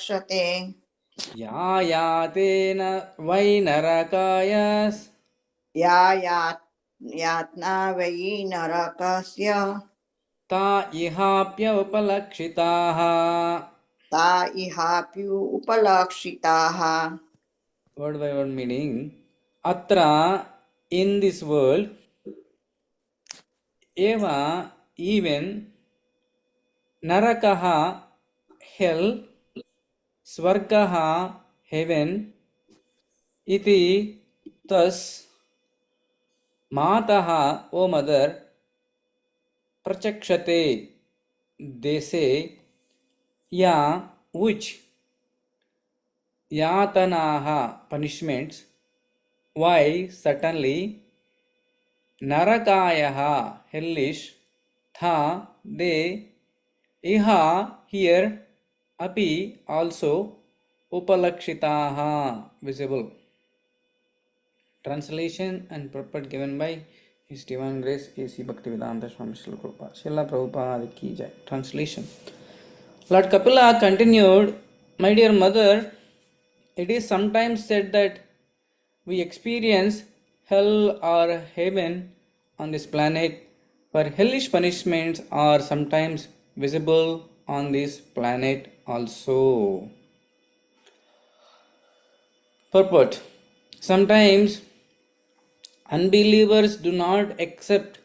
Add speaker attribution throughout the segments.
Speaker 1: प्रचक्षते
Speaker 2: यायातेन वै नरकाय
Speaker 1: या यातना वै नरकस्य
Speaker 2: ता इहाप्युपलक्षिताः.
Speaker 1: ता इहाप्युपलक्षिताः.
Speaker 2: Word by word meaning. Atra, in this world, eva, even, narakaha, hell, swargaha, heaven, iti, thus, mataha, O mother, prachakshate, they say, ya, which, yatanaha, punishments, why, certainly, narakayaha, hellish, tha, they, iha, here, api, also, upalakshitaha, visible. Translation and purport given by His Divine Grace A.C. Bhaktivedanta Swami Srila Prabhupada. Srila Prabhupada ki jai. Translation. Lord Kapila continued, my dear mother, it is sometimes said that we experience hell or heaven on this planet, for hellish punishments are sometimes visible on this planet also. Purport. Sometimes unbelievers do not accept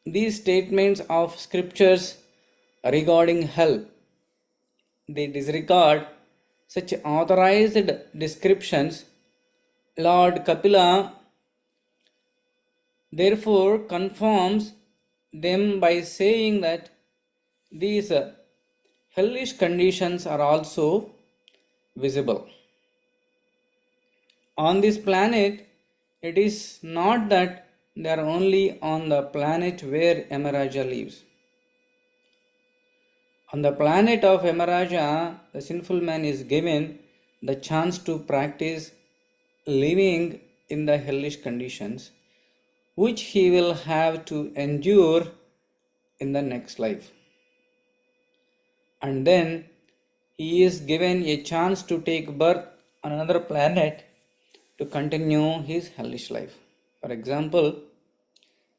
Speaker 2: these statements of scriptures regarding hell. They disregard such authorized descriptions. Lord Kapila therefore confirms them by saying that these hellish conditions are also visible. On this planet, it is not that they are only on the planet where Yamaraja lives. On the planet of Yamaraja, the sinful man is given the chance to practice living in the hellish conditions, which he will have to endure in the next life. And then he is given a chance to take birth on another planet to continue his hellish life. For example,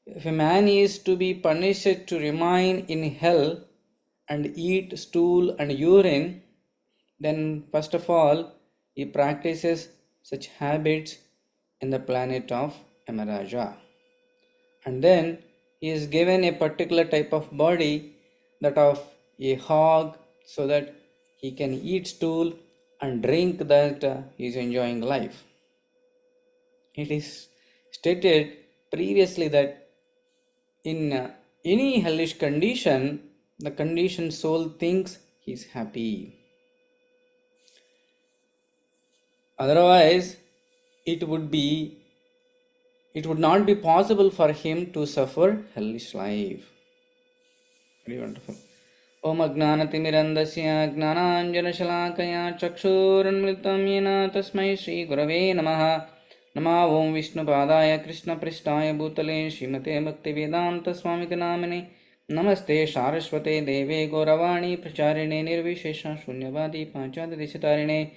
Speaker 2: if a man is to be punished to remain in hell and eat stool and urine, then first of all he practices such habits in the planet of Yamaraja. And then he is given a particular type of body, that of a hog, so that he can eat stool and drink that he is enjoying life. It is stated previously that in any hellish condition, the conditioned soul thinks he is happy. Otherwise, it would not be possible for him to suffer hellish life. Very wonderful. Om Agnanatimirandasya Gnananjanashalakaya Chakshurunmritam Yena Tasmai Shri Gurave Namaha Nama Om Vishnu Padaya Krishna Prishtaya Bhutale Srimate Bhaktivedanta Swamiti Namane Namaste Saraswate Deve Gauravani Pracharine Nirvishesha Shunyavadi Panchadadishitarine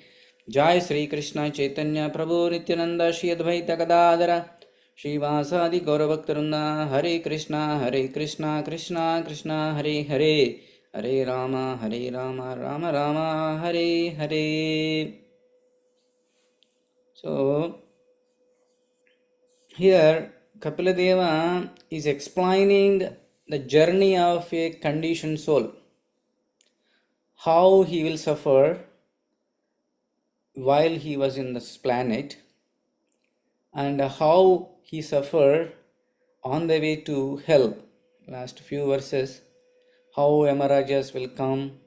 Speaker 2: Jai Sri Krishna Chaitanya Prabhu Nityananda Shri Advaita Gadadara Shivasadi Gauravaktarunda Hare Krishna Krishna Krishna Hare Hare Hare Rama Rama Rama Hare Hare. So here Kapiladeva is explaining the journey of a conditioned soul, how he will suffer while he was in this planet, and how he suffered on the way to hell. Last few verses, how Yamarajas will come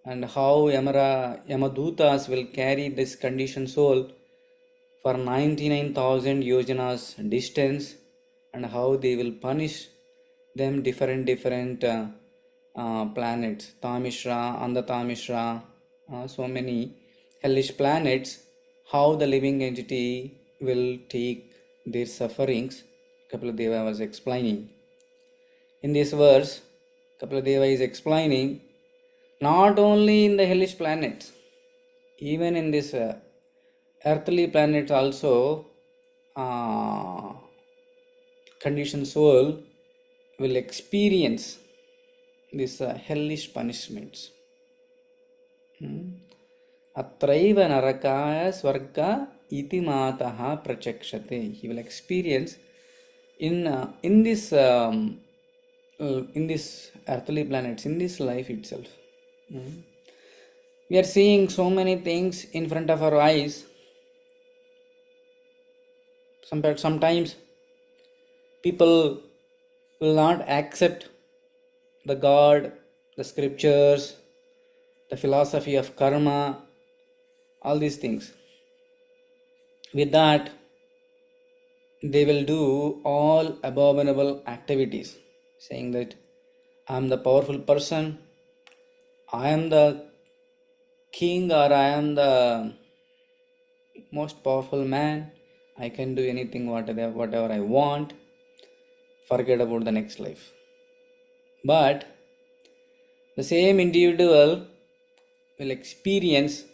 Speaker 2: and how Yamadutas will carry this conditioned soul for 99,000 yojanas distance, and how they will punish them different planets, Tamishra, Andathamishra, so many hellish planets, how the living entity will take their sufferings. Kapiladeva was explaining. In this verse, Kapiladeva is explaining, not only in the hellish planets, even in this earthly planets also, conditioned soul will experience these hellish punishments. Atraiva narakaya swarga iti mataha prachakshate. He will experience in this earthly planets, in this life itself. We are seeing so many things in front of our eyes. Sometimes people will not accept the God, the scriptures, the philosophy of karma, all these things. With that, they will do all abominable activities, saying that I am the powerful person, I am the king, or I am the most powerful man, I can do anything, whatever I want, forget about the next life. But the same individual will experience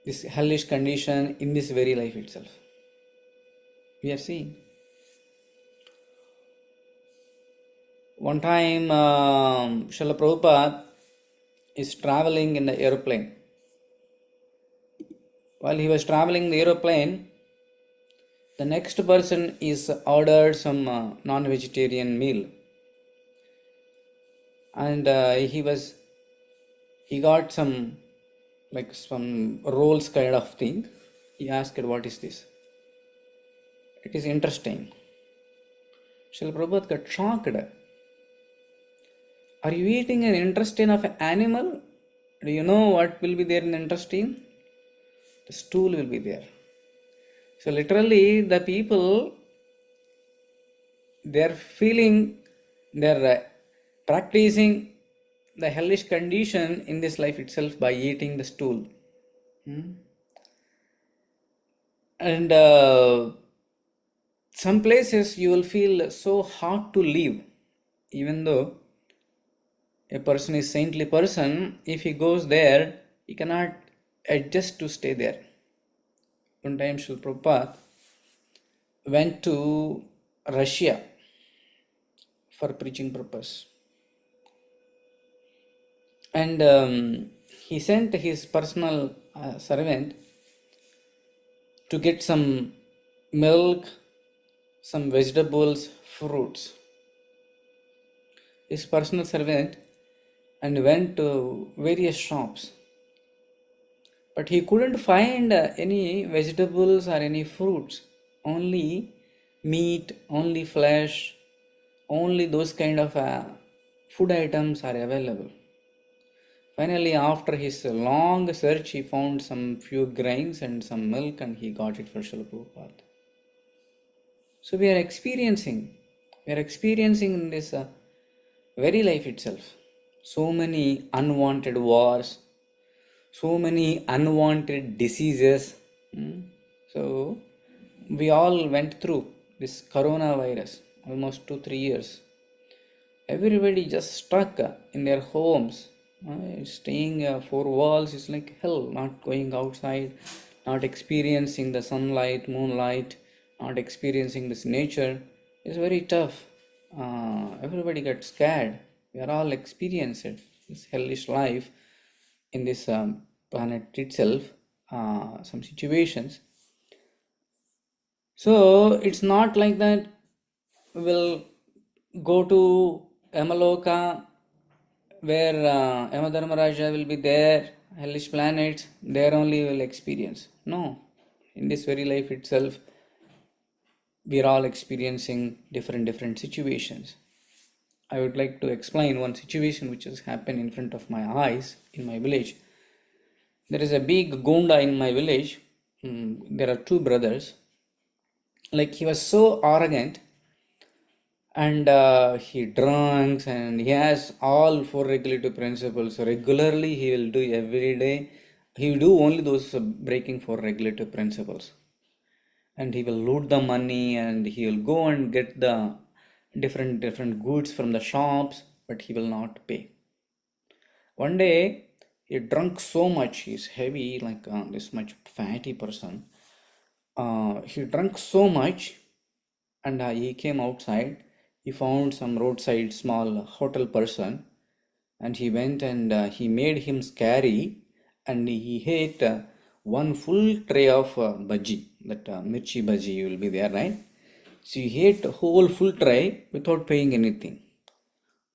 Speaker 2: this hellish condition in this very life itself. We are seeing. One time, Srila Prabhupada is traveling in the aeroplane. While he was traveling in the aeroplane, the next person is ordered some non-vegetarian meal, and he got some rolls kind of thing. He asked, "What is this?" It is interesting. Srila Prabhupada got shocked. Are you eating an intestine of an animal? Do you know what will be there in the intestine? The stool will be there. So literally the people, they're feeling, they're practicing the hellish condition in this life itself by eating the stool. And some places you will feel so hard to live, even though a person is saintly person, if he goes there, he cannot adjust to stay there. One time Srila Prabhupada went to Russia for preaching purpose. And he sent his personal servant to get some milk, some vegetables, fruits. His personal servant and went to various shops. But he couldn't find any vegetables or any fruits. Only meat, only flesh, only those kind of food items are available. Finally, after his long search, he found some few grains and some milk, and he got it for Srila Prabhupada. So we are experiencing in this very life itself so many unwanted wars, so many unwanted diseases. So we all went through this coronavirus almost 2-3 years. Everybody just stuck in their homes, staying four walls is like hell. Not going outside, not experiencing the sunlight, moonlight, not experiencing this nature is very tough. Everybody got scared. We are all experiencing this hellish life in this planet itself. Some situations. So it's not like that we'll go to Yamaloka where Yamadharmaraja will be there, hellish planets, there only will experience. No, in this very life itself, we are all experiencing different situations. I would like to explain one situation which has happened in front of my eyes in my village. There is a big gunda in my village. There are two brothers. Like he was so arrogant, and he drinks, and he has all four regulative principles. So regularly he will do every day. He will do only those breaking four regulative principles, and he will loot the money, and he will go and get the different goods from the shops, but he will not pay. One day he drank so much, he's heavy, like this much fatty person. He drank so much, and he came outside. He found some roadside small hotel person, and he went and he made him scary, and he ate one full tray of bhaji, that mirchi bhaji will be there, right? So he ate a whole full tray without paying anything.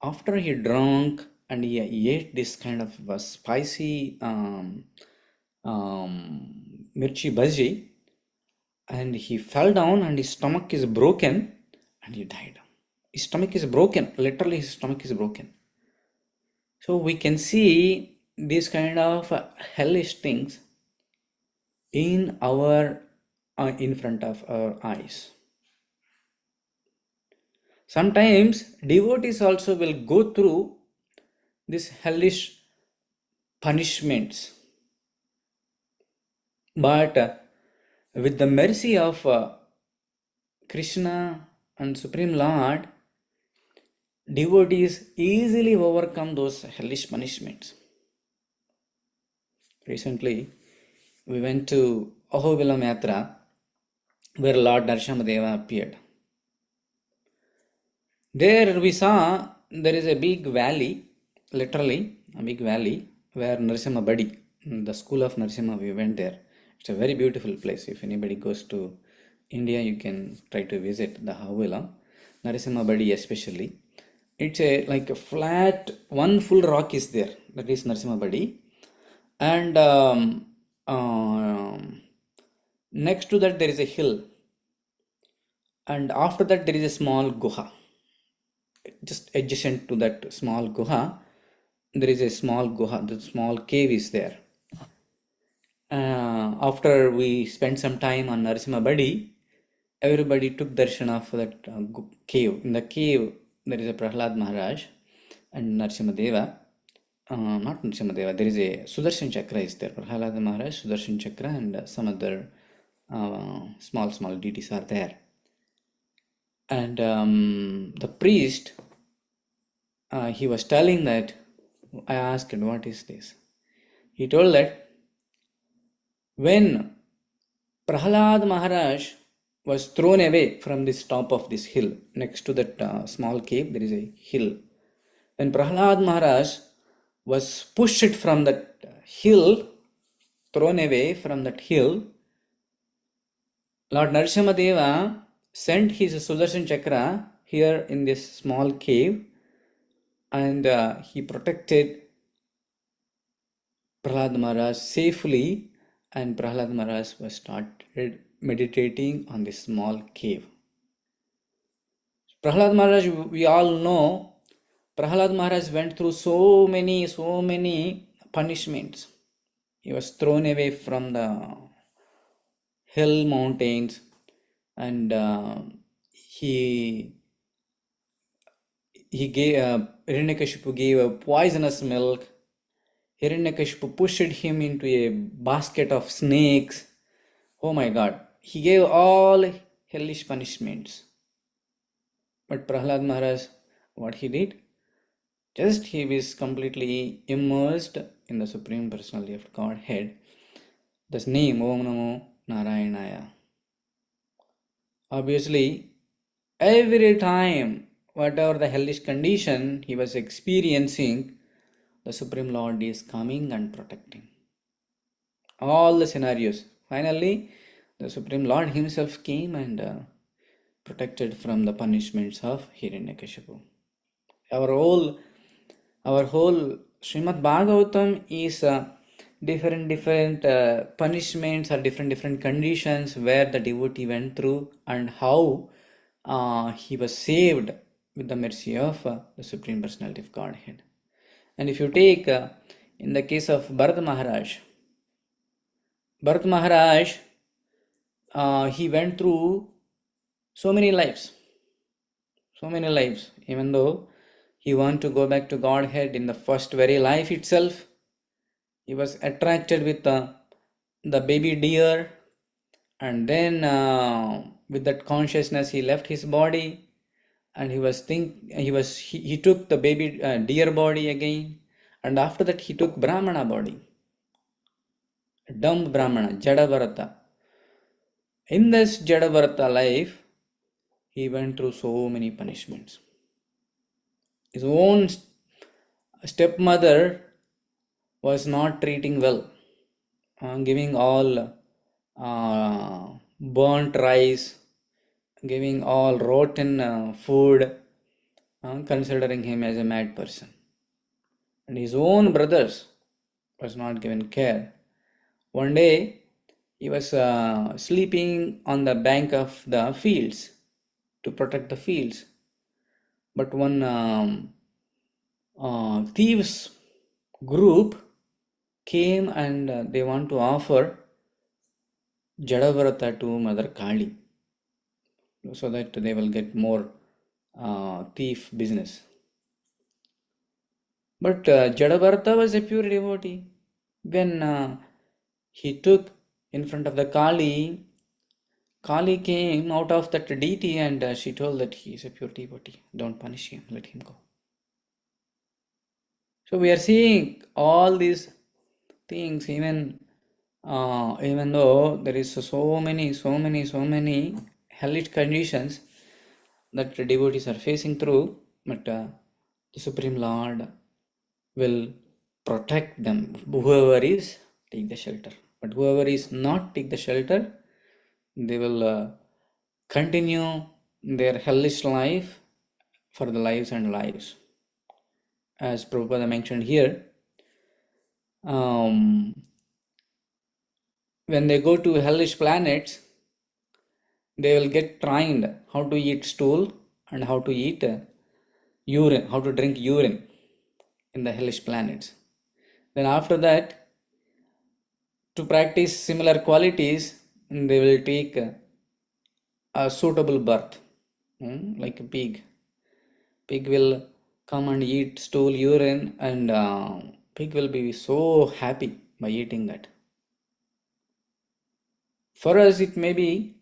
Speaker 2: After he drank and he ate this kind of spicy mirchi bhaji, and he fell down and his stomach is broken and he died. His stomach is broken, literally his stomach is broken. So we can see these kind of hellish things in front of our eyes. Sometimes devotees also will go through these hellish punishments, but with the mercy of Krishna and Supreme Lord, devotees easily overcome those hellish punishments. Recently, we went to Ahobilam Yatra, where Lord Narasimhadeva appeared. There we saw there is a big valley, literally a big valley, where Narasimha Badi, the school of Narasimha, we went there. It's a very beautiful place. If anybody goes to India, you can try to visit the Ahobilam, Narasimha Badi especially. It's like a flat, one full rock is there. That is Narasimha Badi. And next to that there is a hill. And after that there is a small guha. Just adjacent to that small guha, there is a small guha, the small cave is there. After we spent some time on Narasimha Badi, everybody took darshan of that cave. In the cave, there is a Prahlad Maharaj and Narasimha Deva. Not Narasimha Deva, there is a Sudarshan Chakra is there. Prahlad Maharaj, Sudarshan Chakra, and some other small deities are there. And the priest, he was telling that, I asked, what is this? He told that when Prahlad Maharaj was thrown away from this top of this hill, next to that small cave, there is a hill. When Prahlad Maharaj was pushed from that hill, thrown away from that hill, Lord Narasimhadeva sent his Sudarshan Chakra here in this small cave, and he protected Prahlad Maharaj safely, and Prahlad Maharaj was started meditating on this small cave. Prahlad Maharaj, we all know, Prahlad Maharaj went through so many punishments. He was thrown away from the hill mountains, and he gave Hiranyakashipu gave a poisonous milk. Hiranyakashipu pushed him into a basket of snakes. Oh my God, he gave all hellish punishments. But Prahlad Maharaj, what he did? Just he was completely immersed in the Supreme Personality of Godhead. This name, Om Namo Narayanaya. Obviously, every time, whatever the hellish condition he was experiencing, the Supreme Lord is coming and protecting. All the scenarios. Finally, the Supreme Lord himself came and protected from the punishments of Hiranyakashipu. Our whole Srimad Bhagavatam is different punishments or different conditions where the devotee went through, and how he was saved with the mercy of the Supreme Personality of Godhead. And if you take in the case of Bharat Maharaj, he went through so many lives, even though he wanted to go back to Godhead in the first very life itself. He was attracted with the baby deer, and then with that consciousness he left his body, and he took the baby deer body again, and after that he took Brahmana body, dumb Brahmana, Jada Bharata. In this Jada Bharata life, he went through so many punishments. His own stepmother was not treating well, giving all burnt rice, giving all rotten food, considering him as a mad person. And his own brothers was not given care. One day, he was sleeping on the bank of the fields to protect the fields. But one thieves group came and they want to offer Jadavarata to Mother Kali so that they will get more thief business. But Jadavarata was a pure devotee. When he took in front of the Kali, Kali came out of that deity and she told that he is a pure devotee. Don't punish him, let him go. So we are seeing all these things, even though there is so many hellish conditions that the devotees are facing through, but the Supreme Lord will protect them. Whoever is, take the shelter. But whoever is not take the shelter, they will continue their hellish life for the lives and lives. As Prabhupada mentioned here, when they go to hellish planets, they will get trained how to eat stool and how to eat urine, how to drink urine in the hellish planets. Then after that, to practice similar qualities, they will take a suitable birth, like a pig. Pig will come and eat stool, urine, and pig will be so happy by eating that. For us, it may be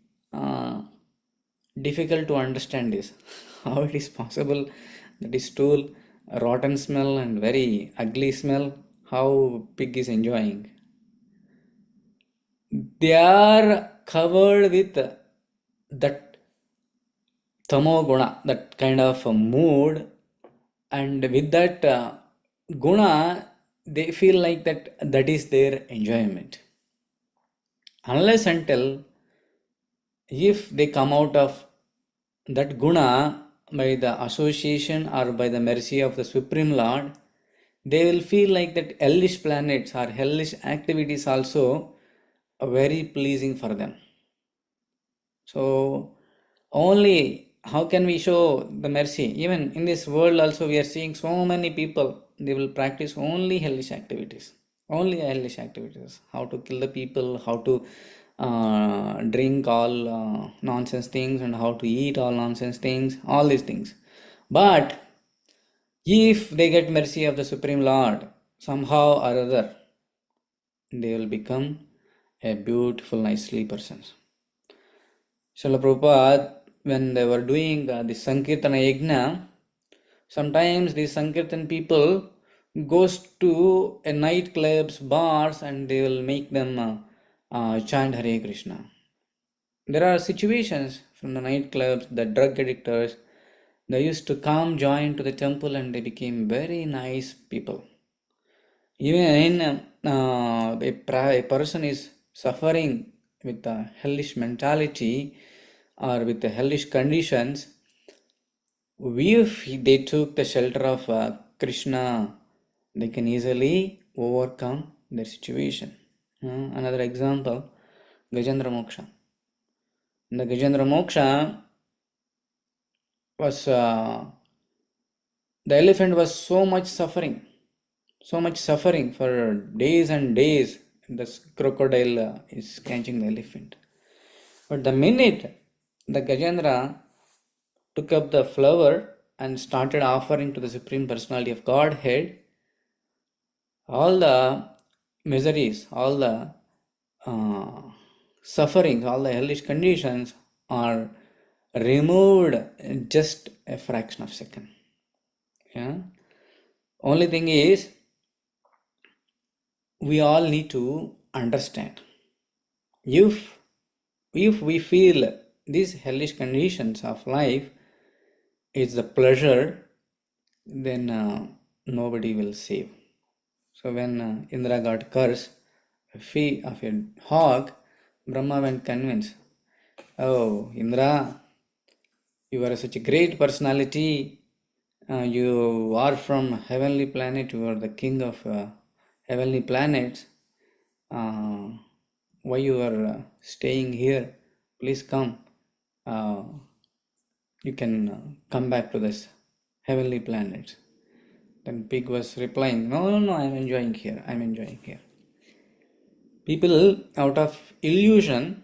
Speaker 2: difficult to understand this. How it is possible that is stool, a rotten smell and very ugly smell, how pig is enjoying. They are covered with that tamo guna, that kind of a mood, and with that guna, they feel like that is their enjoyment. Unless until if they come out of that guna by the association or by the mercy of the Supreme Lord, they will feel like that hellish planets or hellish activities also are very pleasing for them. So only how can we show the mercy? Even in this world also we are seeing so many people, they will practice only hellish activities. Only hellish activities. How to kill the people, how to drink all nonsense things and how to eat all nonsense things, all these things. But if they get mercy of the Supreme Lord, somehow or other, they will become a beautiful, nicely persons. Srila Prabhupada, when they were doing the Sankirtana Yajna, sometimes these Sankirtan people goes to a nightclubs, bars, and they will make them chant Hare Krishna. There are situations from the nightclubs, the drug addictors, they used to come join to the temple and they became very nice people. Even a person is suffering with a hellish mentality or with the hellish conditions, if they took the shelter of Krishna, they can easily overcome their situation. Another example, Gajendra Moksha. In the Gajendra Moksha was the elephant was so much suffering for days and days. The crocodile is catching the elephant. But the minute the Gajendra took up the flower and started offering to the Supreme Personality of Godhead, all the miseries, all the sufferings, all the hellish conditions are removed just a fraction of a second. Yeah. Only thing is, we all need to understand, if we feel these hellish conditions of life is the pleasure, then nobody will save. So when Indra got cursed of a hog, Brahma went convinced, oh Indra, you are such a great personality. You are from heavenly planet. You are the king of heavenly planets. Uh, why you are staying here? Please come. Uh, you can come back to this heavenly planet. Then pig was replying, no, no, no, I'm enjoying here. I'm enjoying here. People, out of illusion,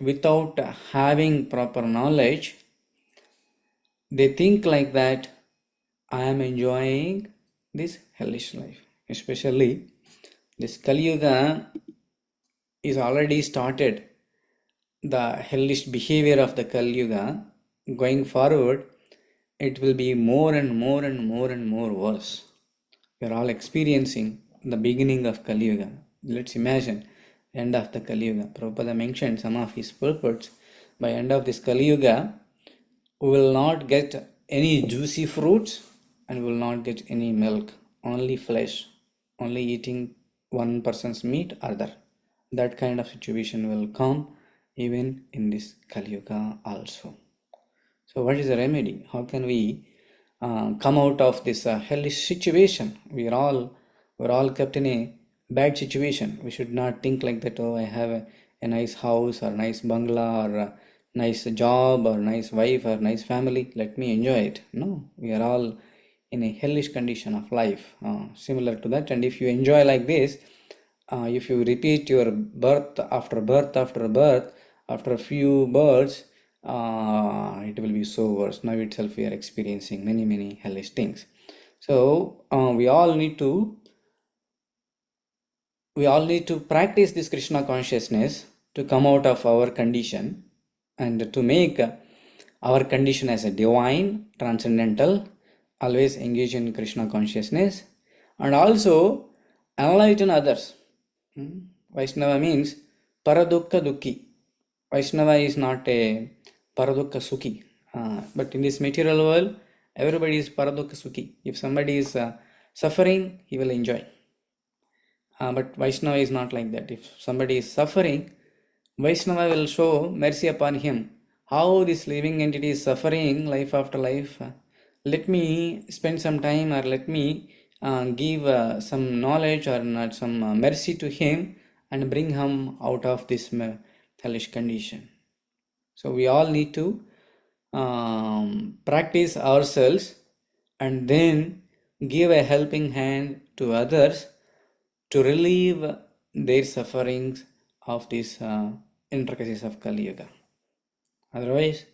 Speaker 2: without having proper knowledge, they think like that I am enjoying this hellish life. Especially this Kali Yuga is already started. The hellish behavior of the Kali Yuga going forward, it will be more and more and more and more worse. We are all experiencing the beginning of Kali Yuga. Let's imagine end of the Kali Yuga. Prabhupada mentioned some of his purports. By end of this Kali Yuga, we will not get any juicy fruits and will not get any milk, only flesh, only eating one person's meat or other. That kind of situation will come even in this Kali Yuga also. So what is the remedy? How can we come out of this hellish situation? We're all kept in a bad situation. We should not think like that. Oh, I have a nice house or nice bungalow or a nice job or nice wife or nice family. Let me enjoy it. No, we are all in a hellish condition of life, similar to that. And if you enjoy like this, if you repeat your birth after birth after birth, after a few births, it will be so worse. Now itself we are experiencing many hellish things. So we all need to practice this Krishna consciousness to come out of our condition and to make our condition as a divine, transcendental, always engage in Krishna consciousness and also enlighten others. Vaishnava means paradukka dukki. Vaishnava is not a paradukka sukhi. But in this material world, everybody is paradukka sukhi. If somebody is suffering, he will enjoy. But Vaishnava is not like that. If somebody is suffering, Vaishnava will show mercy upon him. How this living entity is suffering life after life. Let me spend some time or let me give some knowledge or not some mercy to him and bring him out of this hellish condition. So we all need to practice ourselves and then give a helping hand to others to relieve their sufferings of these intricacies of Kali Yuga. Otherwise,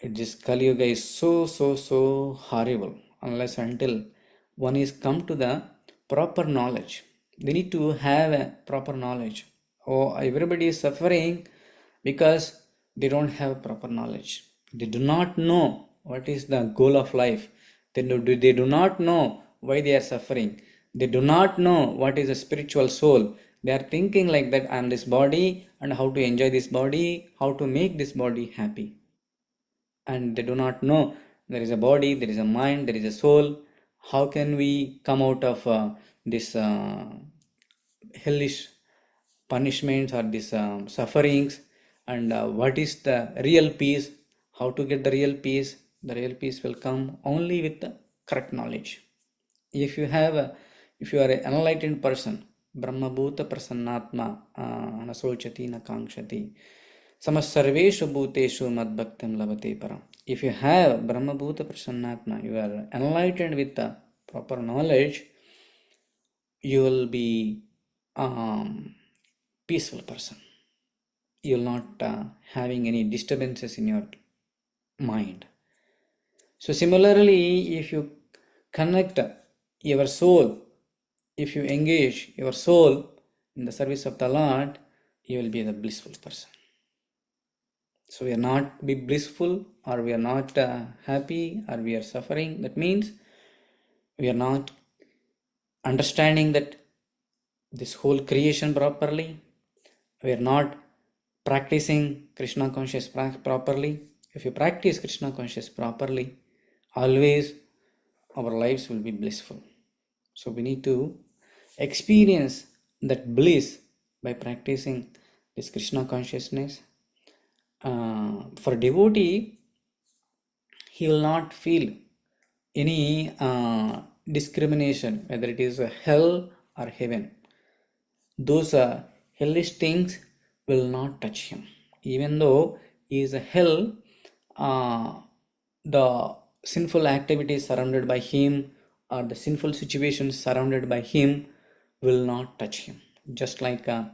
Speaker 2: this Kali Yuga is so horrible unless until one is come to the proper knowledge. They need to have a proper knowledge. Oh, everybody is suffering because they don't have proper knowledge. They do not know what is the goal of life. They do not know why they are suffering. They do not know what is a spiritual soul. They are thinking like that I am this body and how to enjoy this body, how to make this body happy. And they do not know there is a body, there is a mind, there is a soul. How can we come out of this hellish punishments or these sufferings, and what is the real peace? How to get the real peace? The real peace will come only with the correct knowledge. If you have if you are an enlightened person, brahma bhuta prasannatma nasochati na kankshati samasarveshu bhuteshu madbhaktam labate param. If you have brahma bhuta prasannatma, you are enlightened with the proper knowledge, you will be peaceful person. You will not having any disturbances in your mind. So similarly, if you connect your soul, if you engage your soul in the service of the Lord, you will be the blissful person. So we are not be blissful, or we are not happy, or we are suffering. That means we are not understanding that this whole creation properly. We are not practicing Krishna conscious properly. If you practice Krishna conscious properly, always our lives will be blissful. So we need to experience that bliss by practicing this Krishna consciousness. For devotee, he will not feel any discrimination, whether it is hell or heaven. Those hellish things will not touch him. Even though he is a hell, the sinful activities surrounded by him, or the sinful situations surrounded by him, will not touch him. Just like a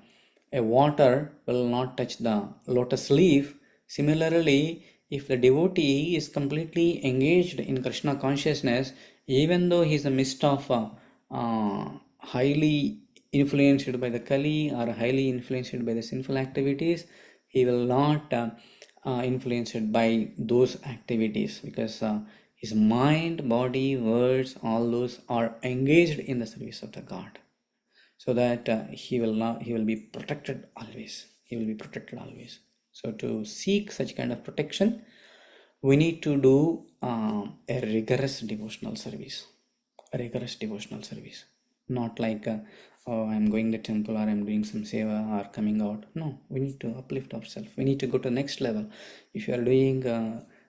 Speaker 2: water will not touch the lotus leaf, similarly, if the devotee is completely engaged in Krishna consciousness, even though he is a midst of highly influenced by the Kali or highly influenced by the sinful activities, he will not influenced by those activities, because his mind, body, words, all those are engaged in the service of the God, so that he will be protected always. He will be protected always. So to seek such kind of protection, we need to do a rigorous devotional service. Not like oh, I'm going to the temple, or I'm doing some seva, or coming out. No, we need to uplift ourselves. We need to go to the next level. If you are doing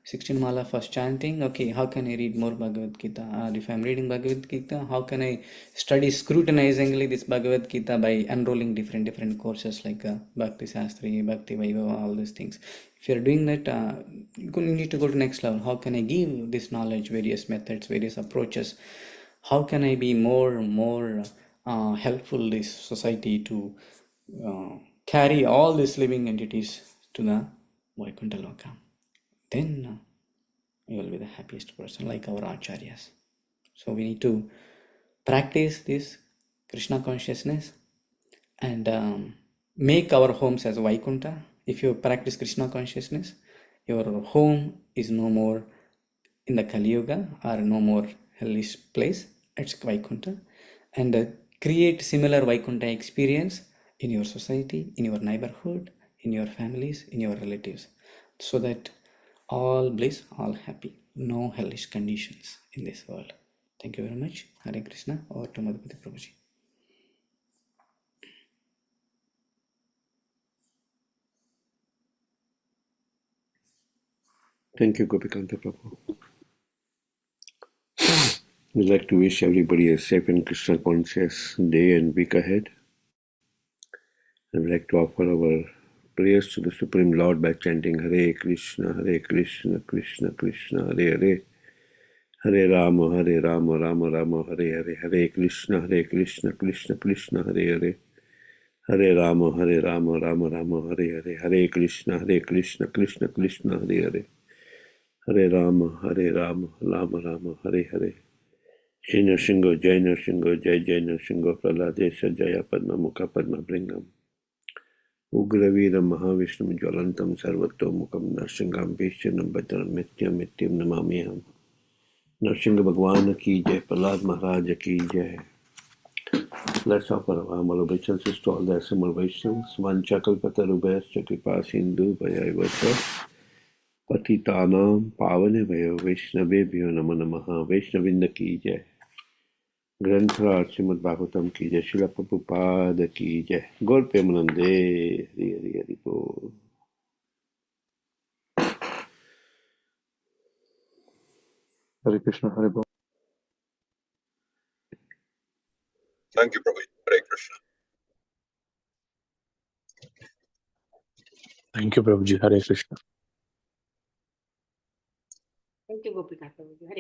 Speaker 2: 16 mala first chanting, okay, how can I read more Bhagavad Gita? Or if I'm reading Bhagavad Gita, how can I study scrutinizingly this Bhagavad Gita by enrolling different courses like Bhakti Sastri, Bhakti Vaibhava, all these things. If you're doing that, you need to go to next level. How can I give this knowledge, various methods, various approaches? How can I be more helpful this society to carry all these living entities to the Vaikuntha Loka? Then you will be the happiest person, like our acharyas. So we need to practice this Krishna consciousness and make our homes as Vaikuntha. If you practice Krishna consciousness, your home is no more in the Kali Yuga, or no more hellish place. It's Vaikuntha. And create similar Vaikuntha experience in your society, in your neighborhood, in your families, in your relatives, so that all bliss, all happy, no hellish conditions in this world. Thank you very much. Hare Krishna. Over to Madhupati Prabhuji.
Speaker 3: Thank you, Gopikanta Prabhu. We'd like to wish everybody a safe and Krishna conscious day and week ahead. I'd like to offer our prayers to the Supreme Lord by chanting Hare Krishna, Krishna Krishna, Hare Hare, Hare Rama, Rama Rama, Hare Hare, Hare Krishna, Krishna Krishna, Hare Hare, Hare Rama, Rama Rama, Hare Hare, Hare Krishna, Krishna Krishna, Hare Hare, Hare Rama, Rama, Hare Hare. Jai Nrsingo, Jai Nrsingo, Jai Nrsingo, Praladesha, Jaya Padma Mukha Padma Bringam. Ugraveeram Mahavishnu Jwalantam Sarvatomukam Narsingam Vishyanam Bhadram Mityam Namamiham. Narsinga Bhagwan ki jai, Prahlad Maharaj ki jai. Let's offer our humble obeisances to all the assembled Vaishnavas. Vanchakalpatarubhayascha kripa sindhu bhayavata. Patitanam pavanebhayo Vaishnavebhyo namo namaha. Vaishnavinda ki jai. ग्रंथराज Shrimad Bhagavatam की जय, श्रील प्रभुपाद की जय, गौर प्रेमानंदे हरि हरि हरि बोल।
Speaker 4: Hare Krishna, Hare Bol.
Speaker 5: Thank you, Prabhu. Hare Krishna.
Speaker 4: Thank you, Prabhuji. Hare Krishna.
Speaker 6: Thank you, Gopika Prabhuji. Hare